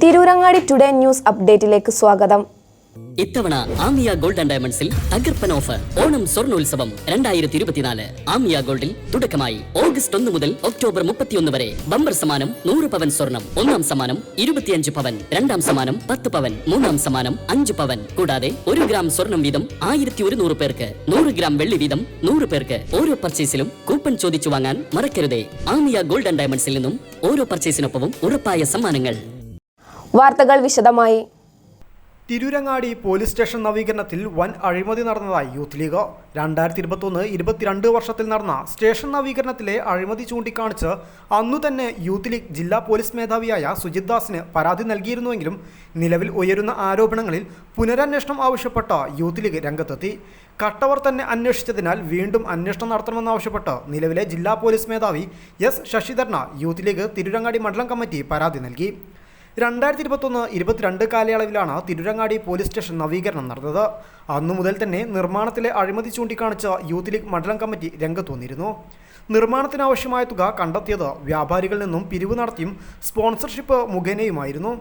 Tirurangadi today news അപ്ഡേറ്റിലേക്ക് സ്വാഗതം. ഇത്തവണ Amiya gold and ഡയമണ്ട്സിൽ തകർപ്പൻ ഓഫർ ഓണം സ്വർണ്ണോത്സവം 2024. ആമിയ ഗോൾഡിൽ തുടക്കമായി ഓഗസ്റ്റ് 1 മുതൽ ഒക്ടോബർ 31 വരെ ബമ്പർ സമ്മാനം 100 പവൻ സ്വർണം, ഒന്നാം സമ്മാനം 25 പവൻ, രണ്ടാം സമ്മാനം 10 പവൻ, മൂന്നാം സമ്മാനം 5 പവൻ. കൂടാതെ 1 ഗ്രാം സ്വർണം വീതം 1100 പേർക്ക്, 100 ഗ്രാം വെള്ളി വീതം 100 പേർക്ക്. ഓരോ പർച്ചേസിലും കൂപ്പൺ ചോദിച്ചു വാങ്ങാൻ മറക്കരുതേ. ആമിയ ഗോൾഡ് ആൻഡ് ഡയമണ്ട്സിൽ നിന്നും ഓരോ പർച്ചേസിനൊപ്പവും ഉറപ്പായ സമ്മാനങ്ങൾ. വാർത്തകൾ വിശദമായി. തിരൂരങ്ങാടി പോലീസ് സ്റ്റേഷൻ നവീകരണത്തിൽ വൻ അഴിമതി നടന്നതായി യൂത്ത് ലീഗ്. 2021-22 വർഷത്തിൽ നടന്ന സ്റ്റേഷൻ നവീകരണത്തിലെ അഴിമതി ചൂണ്ടിക്കാണിച്ച് അന്നു തന്നെ യൂത്ത് ലീഗ് ജില്ലാ പോലീസ് മേധാവിയായ സുജിത് ദാസിന് പരാതി നൽകിയിരുന്നുവെങ്കിലും നിലവിൽ ഉയരുന്ന ആരോപണങ്ങളിൽ പുനരന്വേഷണം ആവശ്യപ്പെട്ട യൂത്ത് ലീഗ് രംഗത്തെത്തി. കട്ടവർ തന്നെ അന്വേഷിച്ചതിനാൽ വീണ്ടും അന്വേഷണം നടത്തണമെന്നാവശ്യപ്പെട്ട് നിലവിലെ ജില്ലാ പോലീസ് മേധാവി എസ് ശശിധരന് യൂത്ത് ലീഗ് തിരൂരങ്ങാടി മണ്ഡലം കമ്മിറ്റി പരാതി നൽകി. 2021-22 കാലയളവിലാണ് തിരൂരങ്ങാടി പോലീസ് സ്റ്റേഷൻ നവീകരണം നടന്നത്. അന്നു മുതൽ തന്നെ നിർമ്മാണത്തിലെ അഴിമതി ചൂണ്ടിക്കാണിച്ച യൂത്ത് ലീഗ് മണ്ഡലം കമ്മിറ്റി രംഗത്ത് വന്നിരുന്നു. നിർമ്മാണത്തിനാവശ്യമായ തുക കണ്ടെത്തിയത് വ്യാപാരികളിൽ നിന്നും പിരിവ് നടത്തിയും സ്പോൺസർഷിപ്പ് മുഖേനയുമായിരുന്നു.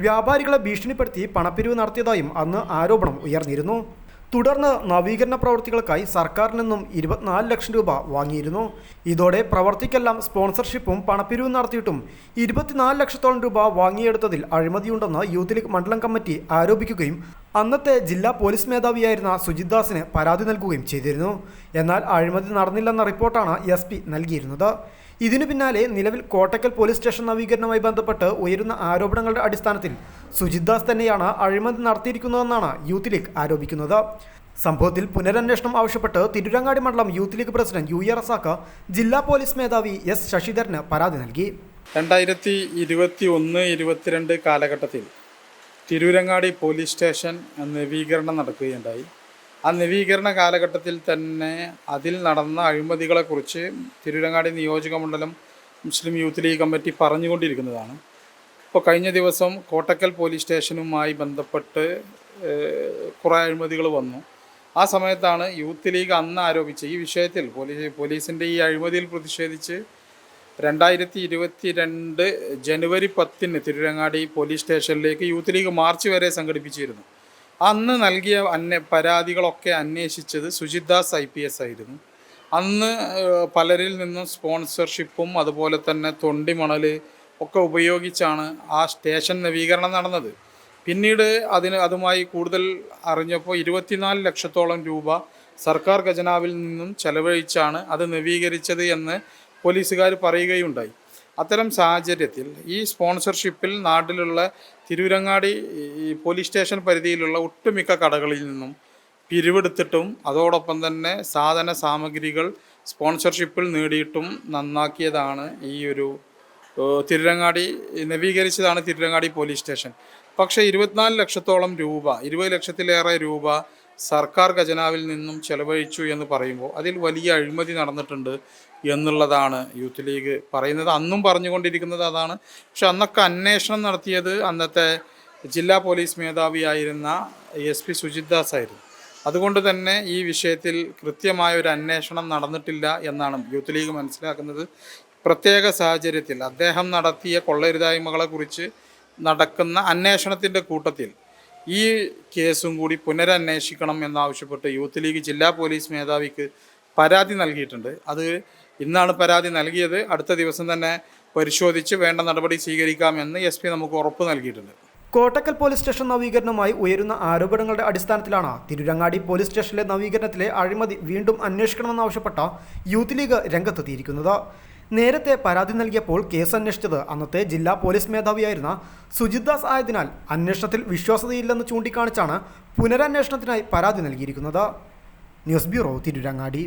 വ്യാപാരികളെ ഭീഷണിപ്പെടുത്തി പണപ്പിരിവ് നടത്തിയതായും അന്ന് ആരോപണം ഉയർന്നിരുന്നു. തുടർന്ന് നവീകരണ പ്രവൃത്തികൾക്കായി സർക്കാരിൽ നിന്നും 24 ലക്ഷം രൂപ വാങ്ങിയിരുന്നു. ഇതോടെ പ്രവർത്തിക്കെല്ലാം സ്പോൺസർഷിപ്പും പണപ്പിരിവും നടത്തിയിട്ടും 24 ലക്ഷത്തോളം രൂപ വാങ്ങിയെടുത്തതിൽ അഴിമതിയുണ്ടെന്ന് യൂത്ത് ലീഗ് മണ്ഡലം കമ്മിറ്റി ആരോപിക്കുകയും അന്നത്തെ ജില്ലാ പോലീസ് മേധാവിയായിരുന്ന സുജിത് ദാസിന് പരാതി നൽകുകയും ചെയ്തിരുന്നു. എന്നാൽ അഴിമതി നടന്നില്ലെന്ന റിപ്പോർട്ടാണ് SP നൽകിയിരുന്നത്. ഇതിനു പിന്നാലെ നിലവിൽ കോട്ടക്കൽ പോലീസ് സ്റ്റേഷൻ നവീകരണവുമായി ബന്ധപ്പെട്ട് ഉയരുന്ന ആരോപണങ്ങളുടെ അടിസ്ഥാനത്തിൽ സുജിത് ദാസ് തന്നെയാണ് അഴിമതി നടത്തിയിരിക്കുന്നതെന്നാണ് യൂത്ത് ലീഗ് ആരോപിക്കുന്നത്. സംഭവത്തിൽ പുനരന്വേഷണം ആവശ്യപ്പെട്ട് തിരൂരങ്ങാടി മണ്ഡലം youth league president UA Razak ജില്ലാ പോലീസ് മേധാവി S ശശിധരന് പരാതി നൽകി. 2021-22 കാലഘട്ടത്തിൽ തിരൂരങ്ങാടി പോലീസ് സ്റ്റേഷൻ നവീകരണം നടക്കുകയുണ്ടായി. ആ നവീകരണ കാലഘട്ടത്തിൽ തന്നെ അതിൽ നടന്ന അഴിമതികളെക്കുറിച്ച് തിരൂരങ്ങാടി നിയോജക മണ്ഡലം മുസ്ലിം യൂത്ത് ലീഗ് കമ്മിറ്റി പറഞ്ഞുകൊണ്ടിരിക്കുന്നതാണ്. ഇപ്പോൾ കഴിഞ്ഞ ദിവസം കോട്ടക്കൽ പോലീസ് സ്റ്റേഷനുമായി ബന്ധപ്പെട്ട് കുറേ അഴിമതികൾ വന്നു. ആ സമയത്താണ് യൂത്ത് ലീഗ് അന്ന് ആരോപിച്ച ഈ വിഷയത്തിൽ പോലീസിൻ്റെ ഈ അഴിമതിയിൽ പ്രതിഷേധിച്ച് 2022 ജനുവരി 10 തിരൂരങ്ങാടി പോലീസ് സ്റ്റേഷനിലേക്ക് യൂത്ത് ലീഗ് മാർച്ച് വരെ സംഘടിപ്പിച്ചിരുന്നു. അന്ന് നൽകിയ പരാതികളൊക്കെ അന്വേഷിച്ചത് സുജിത് ദാസ് IPS ആയിരുന്നു. അന്ന് പലരിൽ നിന്നും സ്പോൺസർഷിപ്പും അതുപോലെ തന്നെ തൊണ്ടിമണൽ ഒക്കെ ഉപയോഗിച്ചാണ് ആ സ്റ്റേഷൻ നവീകരണം നടന്നത്. പിന്നീട് അതുമായി കൂടുതൽ അറിഞ്ഞപ്പോൾ 24 ലക്ഷത്തോളം രൂപ സർക്കാർ ഖജനാവിൽ നിന്നും ചെലവഴിച്ചാണ് അത് നവീകരിച്ചത് എന്ന് പോലീസുകാർ പറയുകയുണ്ടായി. അത്തരം സാഹചര്യത്തിൽ ഈ സ്പോൺസർഷിപ്പിൽ നാട്ടിലുള്ള തിരൂരങ്ങാടി പോലീസ് സ്റ്റേഷൻ പരിധിയിലുള്ള ഒട്ടുമിക്ക കടകളിൽ നിന്നും പിരിവെടുത്തിട്ടും അതോടൊപ്പം തന്നെ സാധന സാമഗ്രികൾ സ്പോൺസർഷിപ്പിൽ നേടിയിട്ടും നന്നാക്കിയതാണ് ഈ ഒരു തിരൂരങ്ങാടി നവീകരിച്ചതാണ് തിരൂരങ്ങാടി പോലീസ് സ്റ്റേഷൻ. പക്ഷേ 24 ലക്ഷത്തോളം രൂപ, 20 ലക്ഷത്തിലേറെ രൂപ സർക്കാർ ഖജനാവിൽ നിന്നും ചെലവഴിച്ചു എന്ന് പറയുമ്പോൾ അതിൽ വലിയ അഴിമതി നടന്നിട്ടുണ്ട് എന്നുള്ളതാണ് യൂത്ത് ലീഗ് പറയുന്നത്. അന്നും പറഞ്ഞുകൊണ്ടിരിക്കുന്നത് അതാണ്. പക്ഷെ അന്നൊക്കെ അന്വേഷണം നടത്തിയത് അന്നത്തെ ജില്ലാ പോലീസ് മേധാവിയായിരുന്ന SP സുജിത് ദാസ് ആയിരുന്നു. അതുകൊണ്ട് തന്നെ ഈ വിഷയത്തിൽ കൃത്യമായ ഒരു അന്വേഷണം നടന്നിട്ടില്ല എന്നാണ് യൂത്ത് ലീഗ് മനസ്സിലാക്കുന്നത്. പ്രത്യേക സാഹചര്യത്തിൽ അദ്ദേഹം നടത്തിയ കൊള്ളരുതായ്മകളെക്കുറിച്ച് നടക്കുന്ന അന്വേഷണത്തിൻ്റെ കൂട്ടത്തിൽ ഈ കേസും കൂടി പുനരന്വേഷിക്കണം എന്നാവശ്യപ്പെട്ട് യൂത്ത് ലീഗ് ജില്ലാ പോലീസ് മേധാവിക്ക് പരാതി നൽകിയിട്ടുണ്ട്. അത് ഇന്നാണ് പരാതി നൽകിയത്. അടുത്ത ദിവസം തന്നെ പരിശോധിച്ച് വേണ്ട നടപടി സ്വീകരിക്കാമെന്ന് SP നമുക്ക് ഉറപ്പ് നൽകിയിട്ടുണ്ട്. കോട്ടക്കൽ പോലീസ് സ്റ്റേഷൻ നവീകരണവുമായി ഉയരുന്ന ആരോപണങ്ങളുടെ അടിസ്ഥാനത്തിലാണ് തിരൂരങ്ങാടി പോലീസ് സ്റ്റേഷനിലെ നവീകരണത്തിലെ അഴിമതി വീണ്ടും അന്വേഷിക്കണമെന്നാവശ്യപ്പെട്ട യൂത്ത് ലീഗ് രംഗത്തെത്തിയിരിക്കുന്നത്. നേരത്തെ പരാതി നൽകിയപ്പോൾ കേസ് അന്വേഷിച്ചത് അന്നത്തെ ജില്ലാ പോലീസ് മേധാവിയായിരുന്ന സുജിത് ദാസ് ആയതിനാൽ അന്വേഷണത്തിൽ വിശ്വാസ്യതയില്ലെന്ന് ചൂണ്ടിക്കാണിച്ചാണ് പുനരന്വേഷണത്തിനായി പരാതി നൽകിയിരിക്കുന്നത്. News bureau Tirurangadi.